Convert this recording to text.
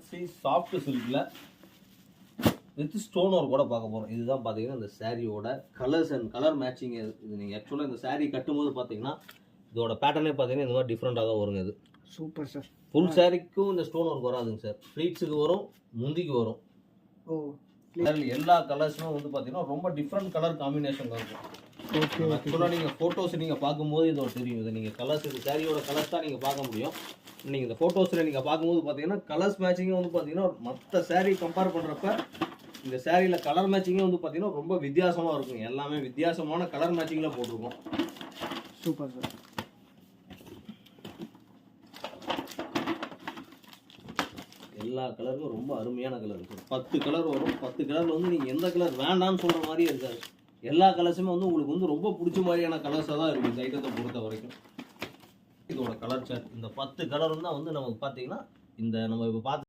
Fancy soft சில்கில் with stone work கூட பார்க்க போகிறோம். இதுதான் பார்த்தீங்கன்னா இந்த சாரியோட கலர்ஸ் அண்ட் கலர் மேட்சிங். இது நீங்கள் ஆக்சுவலாக இந்த சாரீ கட்டும்போது பார்த்தீங்கன்னா இதோட பேட்டர்னே பார்த்தீங்கன்னா இந்த மாதிரி டிஃப்ரெண்ட்டாக தான் வருங்க. இது சூப்பர் சார். ஃபுல் சாரிக்கும் இந்த ஸ்டோன் ஒர்க் வராதுங்க சார். ஃப்ளீட்ஸுக்கு வரும், முந்திக்கு வரும். ஓ, எல்லா கலர்ஸும் வந்து பார்த்தீங்கன்னா ரொம்ப டிஃப்ரெண்ட் கலர் காம்பினேஷன் இருக்கும். ஆக்சுவலாக நீங்கள் ஃபோட்டோஸ் நீங்கள் பார்க்கும்போது இதோட தெரியும். இது நீங்கள் கலர்ஸ் இந்த சாரியோட கலர்ஸ் தான் நீங்கள் பார்க்க முடியும். நீங்கள் இந்த ஃபோட்டோஸில் நீங்கள் பார்க்கும்போது பார்த்தீங்கன்னா கலர்ஸ் மேட்சிங்கும் வந்து பார்த்தீங்கன்னா மற்ற சாரீ கம்பேர் பண்ணுறப்ப இந்த சாரியில் கலர் மேட்சிங்கே வந்து பார்த்தீங்கன்னா ரொம்ப வித்தியாசமாக இருக்கும். எல்லாமே வித்தியாசமான கலர் மேட்சிங்கில் போட்டிருக்கோம். Super sir. எல்லா கலருக்கும் ரொம்ப அருமையான கலர் இருக்கும். 10 கலர் வரும். 10 கலரில் வந்து நீங்கள் எந்த கலர் வேண்டாம்னு சொல்கிற மாதிரியே இருக்காது. எல்லா கலர்ஸுமே வந்து உங்களுக்கு வந்து ரொம்ப பிடிச்ச மாதிரியான கலர்ஸாக தான் இருக்கும் இந்த ஐட்டத்தை பொறுத்த வரைக்கும். இதோட கலர் சார்ட் இந்த 10 கலரும் தான் வந்து நமக்கு பார்த்தீங்கன்னா இந்த நம்ம இப்போ பார்த்து